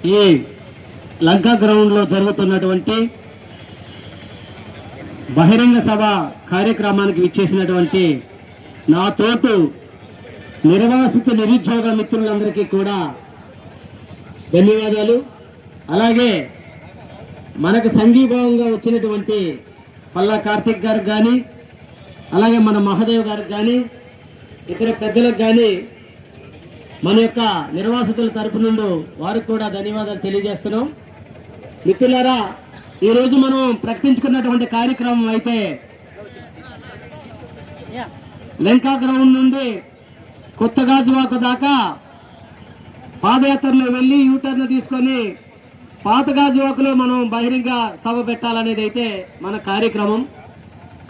ఈ లంకా గ్రౌండ్ లో జరుగుతున్నటువంటి బహిరంగ సభ కార్యక్రమానికి విచ్చేసినటువంటి నా తోటు నిర్వాసిత నిరుద్యోగ మిత్రులందరికీ కూడా ధన్యవాదాలు. అలాగే మనకు సంఘీభావంగా వచ్చినటువంటి పల్లా కార్తిక్ గారికి కానీ, అలాగే మన మహాదేవ్ గారికి కానీ, ఇతర పెద్దలకు కానీ మన యొక్క నిర్వాసితుల తరపు నుండి వారికి కూడా ధన్యవాదాలు తెలియజేస్తున్నాం. మిత్రులారా, ఈరోజు మనం ప్రకటించుకున్నటువంటి కార్యక్రమం అయితే లంకా గ్రౌండ్ నుండి కొత్త గాజువాక దాకా పాదయాత్రలో వెళ్ళి యూటర్న్ తీసుకొని పాత గాజువాకలో మనం బహిరంగ సభ పెట్టాలనేది అయితే మన కార్యక్రమం.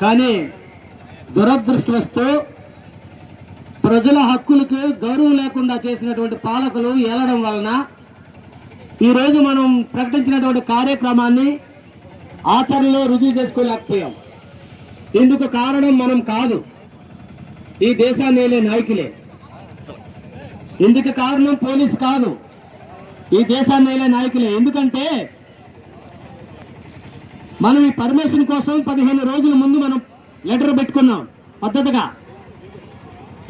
కానీ దురదృష్టవస్తూ ప్రజల హక్కులకు గౌరవం లేకుండా చేసినటువంటి పాలకులు ఏలడం వలన ఈరోజు మనం ప్రకటించినటువంటి కార్యక్రమాన్ని ఆచరణలో రుజువు చేసుకోలేకపోయాం. ఇందుకు కారణం మనం కాదు, ఈ దేశాన్ని ఏలే నాయకులే. ఇందుకు కారణం పోలీసు కాదు, ఈ దేశాన్ని ఏలే నాయకులే. ఎందుకంటే మనం ఈ పర్మిషన్ కోసం 15 రోజుల ముందు మనం లెటర్ పెట్టుకున్నాం పద్ధతిగా.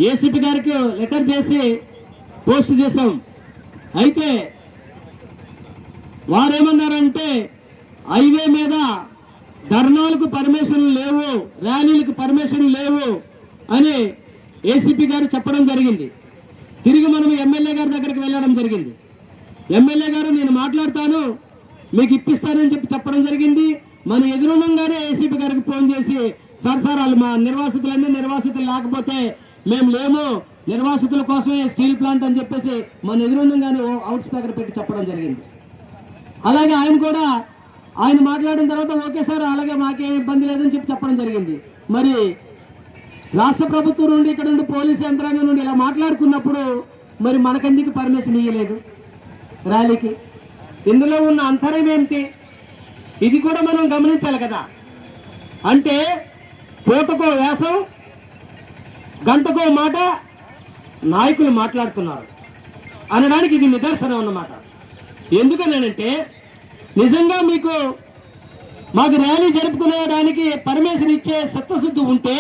ఏసీపీ గారికి లెటర్ చేసి పోస్ట్ చేశాం. అయితే వారేమన్నారంటే హైవే మీద ధర్నాలకు పర్మిషన్ లేవు, ర్యాలీలకు పర్మిషన్ లేవు అని ఏసీపీ గారు చెప్పడం జరిగింది. తిరిగి మనం ఎమ్మెల్యే గారి దగ్గరికి వెళ్ళడం జరిగింది. ఎమ్మెల్యే గారు నేను మాట్లాడతాను, మీకు ఇప్పిస్తానని చెప్పడం జరిగింది. మన ఎదురుగానే ఏసీపీ గారికి ఫోన్ చేసి, సార్ వాళ్ళు మా నిర్వాసితులు లేకపోతే మేము లేము, నిర్వాసితుల కోసమే స్టీల్ ప్లాంట్ అని చెప్పేసి మన ఎదురుగానే అవుట్ స్పీకర్ పెట్టి చెప్పడం జరిగింది. అలాగే ఆయన మాట్లాడిన తర్వాత ఓకే సార్, అలాగే మాకేం ఇబ్బంది లేదని చెప్పడం జరిగింది. మరి రాష్ట్ర ప్రభుత్వం నుండి, ఇక్కడ నుండి పోలీసు యంత్రాంగం నుండి ఇలా మాట్లాడుకున్నప్పుడు మరి మనకెందుకు పర్మిషన్ ఇవ్వలేదు ర్యాలీకి? ఇందులో ఉన్న అంతరం ఏమిటి? ఇది కూడా మనం గమనించాలి కదా. అంటే పూటకో వేసం, గంటకో మాట నాయకులు మాట్లాడుతున్నారు అనడానికి ఇది నిదర్శనం అన్నమాట. ఎందుకనంటే నిజంగా మాకు ర్యాలీ జరుపుకునేడానికి పర్మిషన్ ఇచ్చే చిత్తశుద్ధి ఉంటే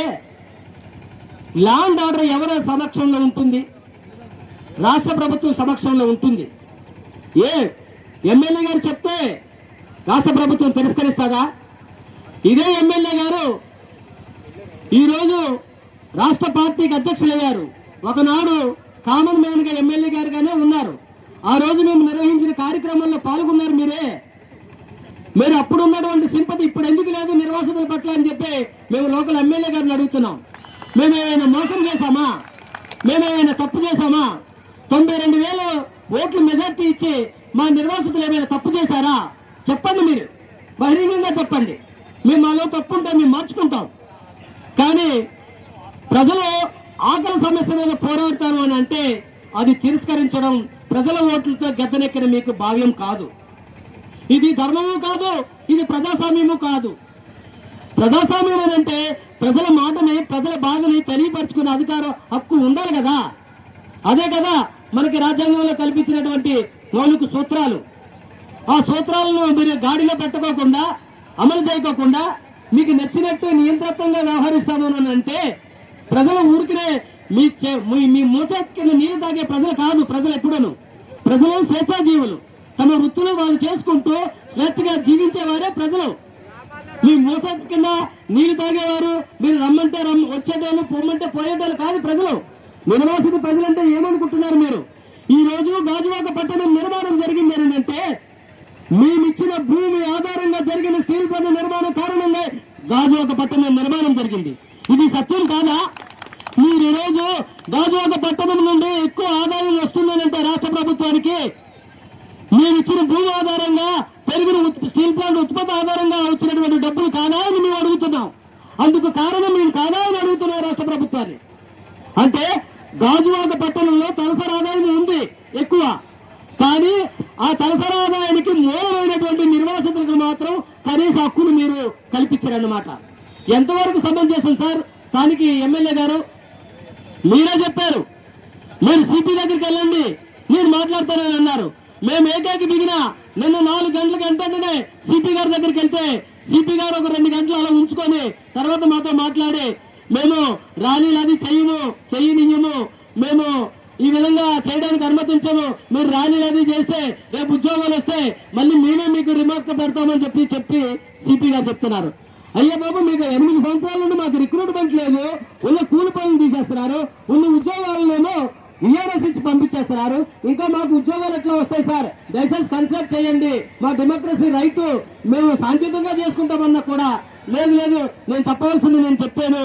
లా అండ్ ఆర్డర్ ఎవరి సమక్షంలో ఉంటుంది? రాష్ట్ర ప్రభుత్వం సమక్షంలో ఉంటుంది. ఎమ్మెల్యే గారు చెప్తే రాష్ట్ర ప్రభుత్వం తిరస్కరిస్తుందా? ఇదే ఎమ్మెల్యే గారు ఈరోజు రాష్ట్ర పార్టీకి అధ్యక్షులయ్యారు. ఒకనాడు కామన్ మ్యాన్ గా ఎమ్మెల్యే గారుగానే ఉన్నారు. ఆ రోజు మేము నిర్వహించిన కార్యక్రమంలో పాల్గొన్నారు మీరే. మీరు అప్పుడు ఉన్నటువంటి సింపతి ఇప్పుడు ఎందుకు లేదు నిర్వాసితుల పట్ల అని చెప్పి మేము లోకల్ ఎమ్మెల్యే గారిని అడుగుతున్నాం. మేమేమైనా మోసం చేశామా? మేమేమైనా తప్పు చేశామా? 92,000 ఓట్లు మెజార్టీ ఇచ్చి మా నిర్వాసితులు ఏమైనా తప్పు చేశారా? చెప్పండి, మీరు బహిరంగంగా చెప్పండి. మేము మాలో తప్పు ఉంటే మేము మార్చుకుంటాం. కానీ ప్రజలు ఆకలి సమస్య మీద పోరాడతారు అని అంటే అది తిరస్కరించడం ప్రజల ఓట్లతో గద్దెనెక్కిన మీకు భావ్యం కాదు. ఇది ధర్మము కాదు, ఇది ప్రజాస్వామ్యము కాదు. ప్రజాస్వామ్యం అంటే ప్రజల మాటని, ప్రజల బాధని తెలియపరుచుకునే అధికారం, హక్కు ఉండాలి కదా. అదే కదా మనకి రాజ్యాంగంలో కల్పించినటువంటి మౌలిక సూత్రాలు. ఆ సూత్రాలను మీరు గాడిలో పెట్టుకోకుండా, అమలు చేయకోకుండా మీకు నచ్చినట్టు నియంత్రణంగా వ్యవహరిస్తాము అని అంటే ప్రజలు ఊరికినే మీ మూచెక్కిన నీరు తాగే ప్రజలు కాదు. ప్రజలు ఎప్పుడూను ప్రజలు స్వేచ్ఛాజీవులు. తమ వృత్తులు వాళ్ళు చేసుకుంటూ స్వేచ్ఛగా జీవించేవారే ప్రజలు. మీ మూస కింద నీళ్లు తాగేవారు, మీరు రమ్మంటే వచ్చేటోళ్ళు, పొమ్మంటే పోయేటోళ్ళు కాదు ప్రజలు. నిర్వాసిత ప్రజలంటే ఏమనుకుంటున్నారు మీరు? ఈ రోజు గాజువాక పట్టణం నిర్మాణం జరిగింది ఏంటంటే మేమిచ్చిన భూమి ఆధారంగా జరిగిన స్టీల్ ప్లాంట్ నిర్మాణం కారణంగా గాజువాక పట్టణం నిర్మాణం జరిగింది. ఇది సత్యం కాదా? మీరు ఈరోజు గాజువాక పట్టణం నుండి ఎక్కువ ఆదాయం వస్తుందనంటే రాష్ట్ర ప్రభుత్వానికి మేమిచ్చిన భూమి ఆధారంగా పెరిగిన స్టీల్ ప్లాంట్ ఉత్పత్తి ఆధారంగా వచ్చినటువంటి డబ్బులు కాదా అని మేము అడుగుతున్నాం. అందుకు కారణం మేము కాదా అని అడుగుతున్నాం రాష్ట్ర ప్రభుత్వాన్ని. అంటే గాజువాక పట్టణంలో తలసరి ఆదాయం ఉంది ఎక్కువ, కానీ ఆ తలసరి ఆదాయానికి మూలమైనటువంటి నిర్వాసితులకు మాత్రం కనీస హక్కును మీరు కల్పించారన్నమాట. ఎంతవరకు సమంజసం సార్? స్థానిక ఎమ్మెల్యే గారు మీరే చెప్పారు, మీరు సిపి దగ్గరికి వెళ్ళండి, మీరు మాట్లాడతారని అన్నారు. మేము ఏకాకి దిగినా నిన్న 4 గంటలకు వెంటనే సిపి గారి దగ్గరికి వెళ్తే సిపి గారు ఒక 2 గంటలు అలా ఉంచుకొని తర్వాత మాతో మాట్లాడి మేము ర్యాలీలు అది చెయ్యనియ్యము, మేము ఈ విధంగా చేయడానికి అనుమతించము, మీరు ర్యాలీలు అది చేస్తే రేపు ఉద్యోగాలు వస్తే మళ్ళీ మేమే మీకు రిమార్క్ పెడతామని చెప్పి సిపి గారు చెప్తున్నారు. అయ్యా బాబు, మీకు 8 సంవత్సరాల నుండి మాకు రిక్రూట్మెంట్ లేదు, ఉన్న కూలి పనులు తీసేస్తున్నారు, ఉన్న ఉద్యోగాలనేమో ఈఆర్ఎస్ ఇచ్చి పంపించేస్తున్నారు, ఇంకా మాకు ఉద్యోగాలు ఎట్లా వస్తాయి సార్, దయచేసి కన్సిడర్ చేయండి, మా డెమోక్రసీ రైట్ మేము శాంతియుతంగా చేసుకుంటామన్నా కూడా లేదు నేను చెప్పవలసింది నేను చెప్పాను,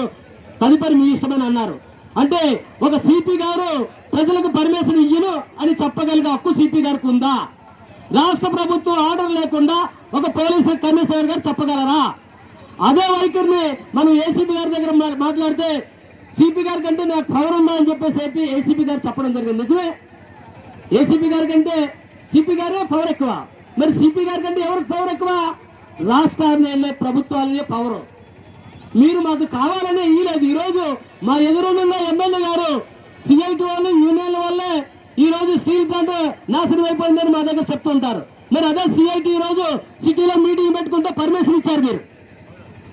తదుపరి మీ ఇష్టమని అన్నారు. అంటే ఒక సిపి గారు ప్రజలకు పర్మిషన్ ఇయ్యను అని చెప్పగలిగే హక్కు సిపి గారికి ఉందా? రాష్ట్ర ప్రభుత్వం ఆర్డర్ లేకుండా ఒక పోలీసు కమిషనర్ గారు చెప్పగలరా? అదే వైఖరిని మనం ఏసీపీ గారి దగ్గర మాట్లాడితే సిపి గారి కంటే నాకు పవర్ ఉందా అని చెప్పేసి ఏసీపీ గారు చెప్పడం జరిగింది. నిజమే, ఏసీపీ గారి కంటే సిపి గారే పవర్ ఎక్కువ. మరి సిపి గారి కంటే ఎవరికి పవర్ ఎక్కువ? రాష్ట్రాన్ని వెళ్ళే ప్రభుత్వాలనే పవర్. మీరు మాకు కావాలనే ఇయ్యలేదు. ఈ రోజు మా ఎదురున్న ఎమ్మెల్యే గారు సిఐటి వాళ్ళు యూనియన్ల వల్లే ఈ రోజు స్టీల్ ప్లాంట్ నాశనం అయిపోయిందని మా దగ్గర చెప్తుంటారు. మరి అదే సిఐటి ఈ రోజు సిటీలో మీటింగ్ పెట్టుకుంటే పర్మిషన్ ఇచ్చారు మీరు,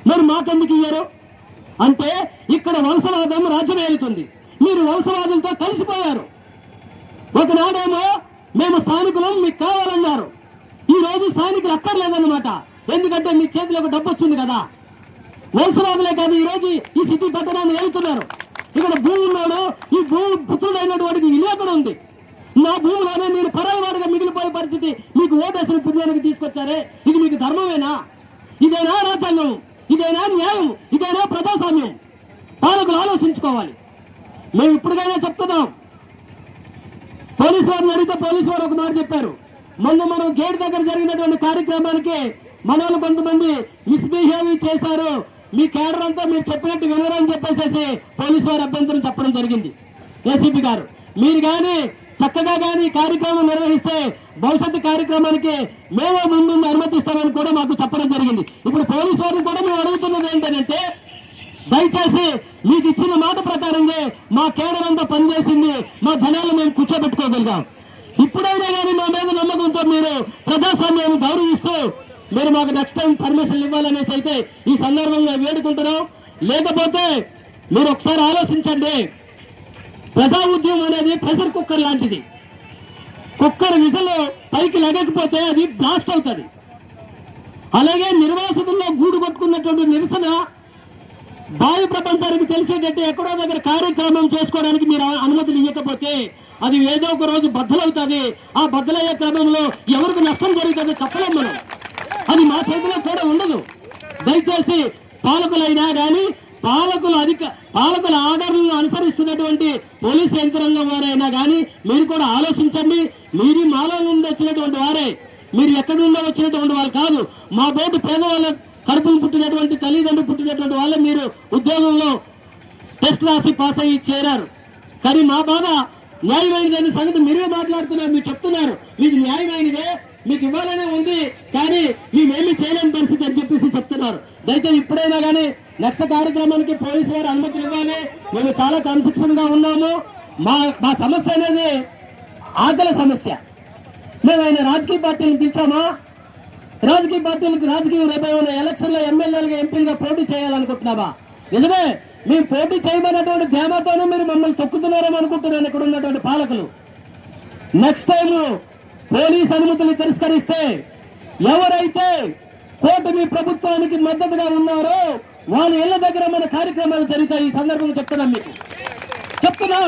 మరి మాకెందుకు ఇయ్యారు? అంటే ఇక్కడ వలసవాదం రాజ్యం ఏలుతుంది. మీరు వలసవాదులతో కలిసిపోయారు. ఒకనాడేమో మేము స్థానికులం మీకు కావాలన్నారు, ఈ రోజు స్థానికులు అక్కర్లేదన్నమాట. ఎందుకంటే మీ చేతిలో ఒక డబ్బు వచ్చింది కదా. వలసవాదులే కాదు ఈ రోజు ఈ సిటీ పట్టణాన్ని ఏలుతున్నారు. ఇక్కడ భూమి ఉన్నాడు, ఈ భూమి పుత్రుడు అయినటువంటి విలువ కూడా ఉంది. నా భూమిలోనే నేను పరాయివాడిగా మిగిలిపోయే పరిస్థితి మీకు ఓటేసిన పుణ్యానికి తీసుకొచ్చారే, ఇది మీకు ధర్మమేనా? ఇదేనా రాజ్యాంగం? ఇదేనా న్యాయం? ఇదేనా ప్రజాస్వామ్యం? పాలకులు ఆలోచించుకోవాలి. మేము ఇప్పటికైనా చెప్తున్నాం. పోలీసు వారిని అడిగితే పోలీసు వారు ఒక మాట చెప్పారు. మనం గేట్ దగ్గర జరిగినటువంటి కార్యక్రమానికి మన వాళ్ళు కొంతమంది మిస్బిహేవ్ చేశారు, మీ కేడర్ అంతా మీరు చెప్పినట్టు వినరని చెప్పేసి పోలీసు వారు అభ్యంతరం చెప్పడం జరిగింది. ఏసీపీ గారు మీరు కానీ చక్కగా కానీ కార్యక్రమం నిర్వహిస్తే భవిష్యత్తు కార్యక్రమానికి మేము ముందు అనుమతిస్తామని కూడా మాకు చెప్పడం జరిగింది. ఇప్పుడు పోలీసు వారిని కూడా మేము అడుగుతున్నది ఏంటంటే, దయచేసి మీకు ఇచ్చిన మాట ప్రకారంగా మా కేడర్ అంతా పనిచేసింది, మా జనాలు మేము కూర్చోబెట్టుకోగలిగాం. ఇప్పుడైనా కానీ మా మీద నమ్మకంతో మీరు ప్రజాస్వామ్యాన్ని గౌరవిస్తూ మీరు మాకు నెక్స్ట్ టైం పర్మిషన్ ఇవ్వాలనేసి అయితే ఈ సందర్భంగా వేడుకుంటున్నాం. లేకపోతే మీరు ఒకసారి ఆలోచించండి. ప్రజా ఉద్యమం అనేది ప్రెషర్ కుక్కర్ లాంటిది. కుక్కర్ విజల్ పైకి లగకపోతే అది బ్లాస్ట్ అవుతుంది. అలాగే నిర్వాసితుల్లో గూడు కొట్టుకున్నటువంటి నిరసన బాహ్య ప్రపంచానికి తెలిసేటట్టు ఎక్కడో దగ్గర కార్యక్రమం చేసుకోవడానికి మీరు అనుమతులు ఇవ్వకపోతే అది ఏదో ఒక రోజు బద్దలవుతుంది. ఆ బద్దలయ్యే క్రమంలో ఎవరికి నష్టం జరుగుతుందో చెప్పలేం మనం. అది మా చేతిలో కూడా ఉండదు. దయచేసి పాలకులైనా కానీ పాలకుల ఆర్డర్లను అనుసరిస్తున్నటువంటి పోలీసు యంత్రాంగం వారైనా కానీ మీరు కూడా ఆలోచించండి. మీరు మాలో నుండి వచ్చినటువంటి వారే, మీరు ఎక్కడి నుండో వచ్చినటువంటి వాళ్ళు కాదు. మా బోర్డు పేదవాళ్ళ కడుపులు పుట్టినటువంటి తల్లిదండ్రులు పుట్టినటువంటి వాళ్ళే మీరు ఉద్యోగంలో టెస్ట్ రాసి పాస్ అయ్యి చేరారు. కానీ మా బాధ న్యాయమైనదనే సంగతి మీరే మాట్లాడుతున్నారు, మీరు చెప్తున్నారు మీకు న్యాయమైనదే, మీకు ఇవ్వాలనే ఉంది, కానీ మేమేమి చేయలేని పరిస్థితి అని చెప్పేసి చెప్తున్నారు. దయచేసి ఇప్పుడైనా కానీ నెక్స్ట్ కార్యక్రమానికి పోలీసు వారు అనుమతులు ఇవ్వాలి. మేము చాలా కన్స్ట్రక్షన్ గా ఉన్నాము. మా సమస్య అనేది ఆకలి సమస్య. మేము ఆయన రాజకీయ పార్టీలను పిలిచామా? రాజకీయ పార్టీలకు రాజకీయం రేపేమైనా ఎలక్షన్ లో ఎమ్మెల్యేలుగా ఎంపీలుగా పోటీ చేయాలనుకుంటున్నామా? నిజమే, మేము పోటీ చేయమన్నటువంటి ధీమాతోనే మీరు మమ్మల్ని తొక్కుతున్నారేమో అనుకుంటున్నాను ఇక్కడ ఉన్నటువంటి పాలకులు. నెక్స్ట్ టైం పోలీస్ అనుమతులు తిరస్కరిస్తే ఎవరైతే కూటమి ప్రభుత్వానికి మద్దతుగా ఉన్నారో వాళ్ళ ఇళ్ల దగ్గర మన కార్యక్రమాలు జరుగుతాయి. ఈ సందర్భంగా చెప్తున్నాం, మీకు చెప్తున్నాం.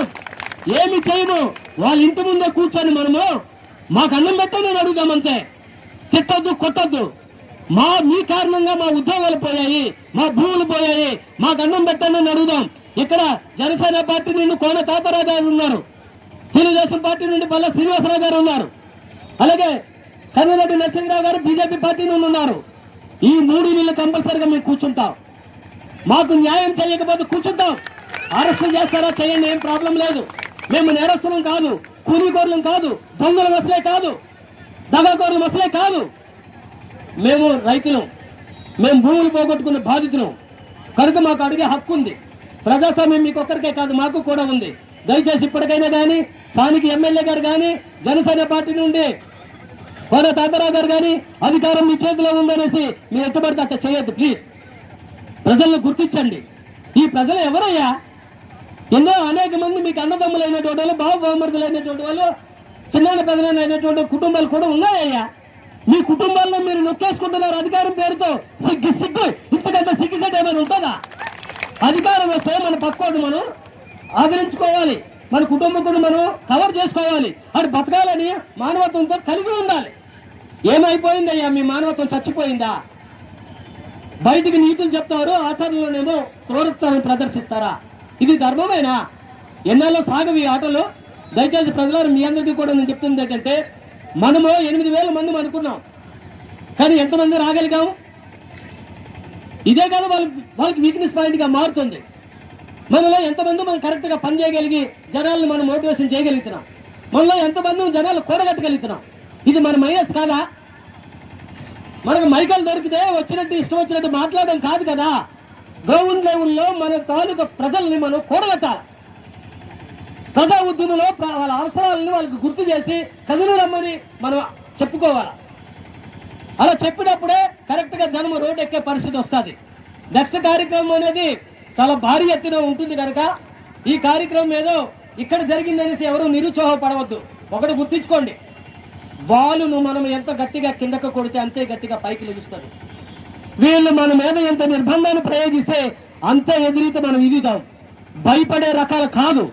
ఏమి చేయము, వాళ్ళ ఇంటి ముందే కూర్చొని మనము మాకు అన్నం పెట్టని అడుగుదామంతే. తిట్టొద్దు, కొట్టొద్దు. మీ కారణంగా మా ఉద్యోగాలు పోయాయి, మా భూములు పోయాయి, మాకు అన్నం పెట్టండి అని అడుగుదాం. ఇక్కడ జనసేన పార్టీ నుండి కోన తాతారావు గారు ఉన్నారు, తెలుగుదేశం పార్టీ నుండి బల్ల శ్రీనివాసరావు గారు ఉన్నారు, అలాగే కర్నూలు నరసింహరావు గారు బీజేపీ పార్టీ నుండి ఉన్నారు. ఈ 3 నెలలు కంపల్సరిగా మేము కూర్చుంటాం. మాకు న్యాయం చేయకపోతే కూర్చుంటాం. అరెస్ట్ చేస్తారా చేయండి, ఏం ప్రాబ్లం లేదు. మేము నేరస్తులం కాదు, కూలీకోరులం కాదు, దొంగల మసలే కాదు, దగాకోరుల మసలే కాదు. మేము రైతులం, మేము భూములు పోగొట్టుకున్న బాధితులం కనుక మాకు అడిగే హక్కు ఉంది. ప్రజాస్వామ్యం మీకు ఒక్కరికే కాదు, మాకు కూడా ఉంది. దయచేసి ఇప్పటికైనా కానీ స్థానిక ఎమ్మెల్యే గారు కానీ జనసేన పార్టీ నుండి కోన తాతారావు గారు కానీ అధికారం మీ చేతిలో ఉందనేసి మీరు ఎట్టుబడితే అట్లా చేయొద్దు ప్లీజ్. ప్రజలను గుర్తించండి. ఈ ప్రజలు ఎవరయ్యా? ఎన్నో అనేక మంది మీకు అన్నదమ్ములైనటువంటి వాళ్ళు, బావమరుదులైనటువంటి వాళ్ళు, చిన్న పెద్దలైనటువంటి కుటుంబాలు కూడా ఉన్నాయ్యా. మీ కుటుంబాల్లో మీరు నొక్కేసుకుంటున్నారు అధికారం పేరుతో. సిగ్గు ఇంతకంటే సిగ్గుసేట ఏమైనా ఉంటుందా? అధికారం వస్తే మన పక్కోడు మనం ఆదరించుకోవాలి, మన కుటుంబకుడు మనం కవర్ చేసుకోవాలి, అది బతకాలని మానవత్వంతో కలిగి ఉండాలి. ఏమైపోయిందయ్యా మీ మానవత్వం? చచ్చిపోయిందా? బయటికి నీతులు చెప్తారు, ఆచరణలోనేమో క్రూరత్వాన్ని ప్రదర్శిస్తారా? ఇది ధర్మమేనా? ఎన్నాళ్ళు సాగవి ఆటలు? దయచేసి ప్రజలు మీ అందరికీ కూడా నేను చెప్తుంది ఏంటంటే, మనము 8,000 మంది అనుకున్నాం, కానీ ఎంతమంది రాగలిగాము? ఇదే కాదు వాళ్ళకి వీక్నెస్ పాయింట్ గా మారుతుంది. మనలో ఎంతమంది మనం కరెక్ట్ గా పని చేయగలిగి జనాలను మనం మోటివేషన్ చేయగలుగుతున్నాం? మనలో ఎంతమంది జనాలు కూడగట్టగలుగుతున్నాం? ఇది మన మైనస్ కాదా? మనకు మైకలు దొరికితే వచ్చినట్టు ఇష్టం వచ్చినట్టు మాట్లాడడం కాదు కదా. గ్రౌండ్ లెవెల్లో మన తాలూకా ప్రజల్ని మనం కూడగట్టాలి. ప్రజా ఉద్యమంలో వాళ్ళ అవసరాలను వాళ్ళకి గుర్తు చేసి కదులు రమ్మని మనం చెప్పుకోవాలి. అలా చెప్పినప్పుడే కరెక్ట్ గా జనం రోడ్డు ఎక్కే పరిస్థితి వస్తుంది. నెక్స్ట్ కార్యక్రమం అనేది చాలా భారీ ఎత్తున ఉంటుంది కనుక ఈ కార్యక్రమం ఏదో ఇక్కడ జరిగిందనేసి ఎవరు నిరుత్సాహపడవద్దు. ఒకటి గుర్తించుకోండి, బాలును మనం ఎంత గట్టిగా కిందకు కొడితే అంతే గట్టిగా పైకి లెగుస్తుంది. వీళ్ళు మన మీద ఎంత నిర్బంధాన్ని ప్రయోగిస్తే అంతే ఎదురీత మనం ఇదిద్దాం. భయపడే రకాలు కాదు.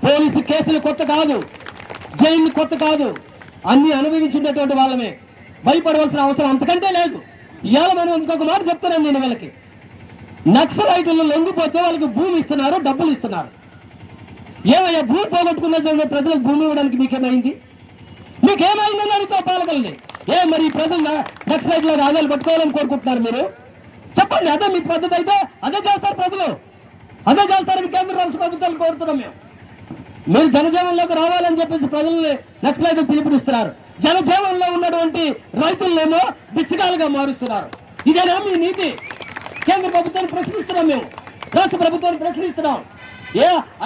పోలీసు కేసులు కొత్త కాదు, జైలు కొత్త కాదు, అన్ని అనుభవించినటువంటి వాళ్ళమే. భయపడవలసిన అవసరం అంతకంటే లేదు. ఇవాళ మనం ఇంకొక మాట చెప్తున్నాను నేను వీళ్ళకి, నక్సలైట్లు లొంగిపోతే వాళ్ళకి భూమి ఇస్తున్నారు, డబ్బులు ఇస్తున్నారు. ఏమయ్యా భూమి పోగొట్టుకున్న ప్రజలకు భూమి ఇవ్వడానికి మీకేమైంది? మీకేమైందని అడుగుతా పాలకుల్ని. మరి ప్రజలు నక్సలైట్ల ఆదాయాలు పట్టుకోవాలని కోరుకుంటున్నారు మీరు? చెప్పండి. అదే మీ పద్ధతి అయితే అదే చేస్తారు ప్రజలు, అదే చేస్తారని కేంద్ర రాష్ట్ర ప్రభుత్వాలు కోరుతున్నాం మేము. మీరు జనజీవనంలోకి రావాలని చెప్పేసి ప్రజల్ని నక్సలైట్లు పిలుపునిస్తున్నారు. జనజీవనంలో ఉన్నటువంటి రైతులనేమో బిచ్చగాలుగా మారుస్తున్నారు. ఇదేనా మీ నీతి? కేంద్ర ప్రభుత్వాన్ని ప్రశ్నిస్తున్నాం మేము, రాష్ట్ర ప్రభుత్వాన్ని ప్రశ్నిస్తున్నాం.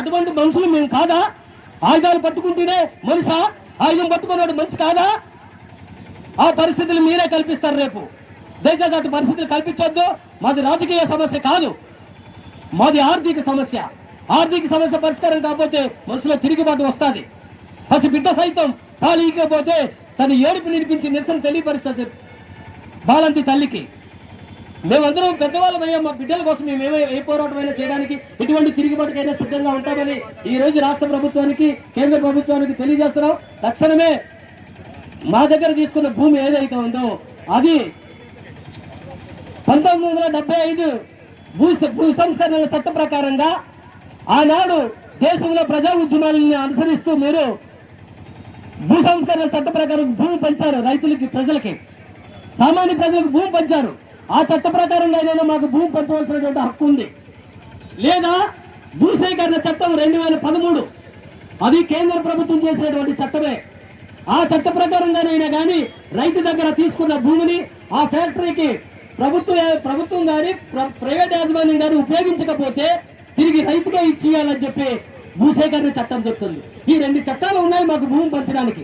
అటువంటి మనుషులు మేము కాదా? ఆయుధాలు పట్టుకుంటేనే మనిషా? ఆయుధం పట్టుకున్నాడు మనిషి కాదా? ఆ పరిస్థితులు మీరే కల్పిస్తారు రేపు. దయచేసి అటు పరిస్థితులు కల్పించొద్దు. మాది రాజకీయ సమస్య కాదు, మాది ఆర్థిక సమస్య. ఆర్థిక సమస్య పరిష్కారం కాకపోతే మనసులో తిరుగుబాటు వస్తుంది. పసి బిడ్డ సైతం పాలికపోతే తన ఏడుపు నిలిపించి నిరసన తెలియపరుస్తుంది బాలంతి తల్లికి. మేమందరం పెద్దవాళ్ళమయ్యా, మా బిడ్డల కోసం మేము ఏ పోరాటమైనా చేయడానికి, ఎటువంటి తిరుగుబాటుకైనా సిద్ధంగా ఉంటామని ఈ రోజు రాష్ట్ర ప్రభుత్వానికి కేంద్ర ప్రభుత్వానికి తెలియజేస్తున్నాం. తక్షణమే మా దగ్గర తీసుకున్న భూమి ఏదైతే ఉందో అది 1975 భూ సంస్కరణల చట్ట ప్రకారంగా ఆనాడు దేశంలో ప్రజా ఉద్యమాలను అనుసరిస్తూ మీరు భూ సంస్కరణల చట్ట ప్రకారం భూమి పంచారు. రైతులకి, ప్రజలకి, సామాన్య ప్రజలకు భూమి పంచారు. ఆ చట్ట ప్రకారంగా ఏదైనా మాకు భూమి పంచవలసినటువంటి హక్కు ఉంది. లేదా భూసేకరణ చట్టం 2013 అది కేంద్ర ప్రభుత్వం చేసినటువంటి చట్టమే. ఆ చట్ట ప్రకారంగానైనా కానీ రైతు దగ్గర తీసుకున్న భూమిని ఆ ఫ్యాక్టరీకి ప్రభుత్వం కానీ ప్రైవేట్ యాజమాన్యం కానీ ఉపయోగించకపోతే తిరిగి రైతుగా ఇచ్చేయాలని చెప్పి భూసేకరణ చట్టం చెప్తుంది. ఈ 2 చట్టాలు ఉన్నాయి మాకు భూమి పంచడానికి.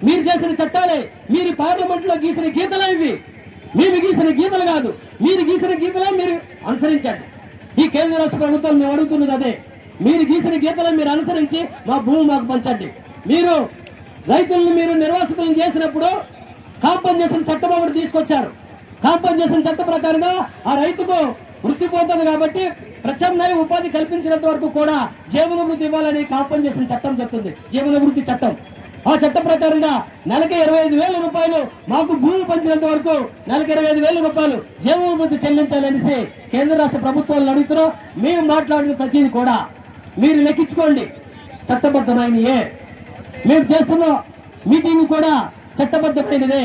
మీరు చేసిన చట్టాలే, మీరు పార్లమెంట్ లో గీసిన గీతలే ఇవి. మేము గీసిన గీతలు కాదు, మీరు గీసిన గీతలే మీరు అనుసరించండి. ఈ కేంద్ర రాష్ట్ర ప్రభుత్వం మేము అడుగుతున్నది అదే. మీరు గీసిన గీతలే మీరు అనుసరించి మా భూమి మాకు పంచండి. మీరు రైతులను మీరు నిర్వాసితులను చేసినప్పుడు కాంపన్సేషన్ చట్టం ఒకటి తీసుకొచ్చారు. కాంపన్సేషన్ చట్ట ప్రకారంగా ఆ రైతుకు వృత్తి పోతుంది కాబట్టి ప్రత్యామ్నాయ ఉపాధి కల్పించినంత వరకు కూడా జీవన వృత్తి ఇవ్వాలని కాంపన్సేషన్ చట్టం చెప్తుంది, జీవన వృత్తి చట్టం. ఆ చట్ట ప్రకారంగా నెలకి 25,000 రూపాయలు మాకు భూమి పంచినంత వరకు నెలకి 25,000 రూపాయలు జీవన వృత్తి చెల్లించాలనేసి కేంద్ర రాష్ట్ర ప్రభుత్వాలను అడుగుతున్నాం. మేము మాట్లాడిన ప్రతిదీ కూడా మీరు లెక్కించుకోండి, చట్టబద్ధమైనయే. మేము చేస్తున్న మీటింగ్ కూడా చట్టబద్ధమైనదే.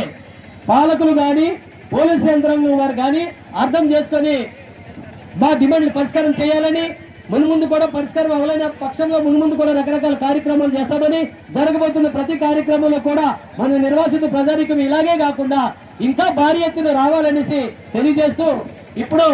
పాలకులు కానీ పోలీసు యంత్రాంగం వారు కానీ అర్థం చేసుకొని మా డిమాండ్లు పరిష్కారం చేయాలని, మున్ముందు కూడా పరిష్కారం అవ్వలేని పక్షంలో మున్ముందు కూడా రకరకాల కార్యక్రమాలు చేస్తామని, జరగబోతున్న ప్రతి కార్యక్రమంలో కూడా మన నిర్వాసిత ప్రజానికం ఇలాగే కాకుండా ఇంకా భారీ ఎత్తున రావాలనేసి తెలియజేస్తూ ఇప్పుడు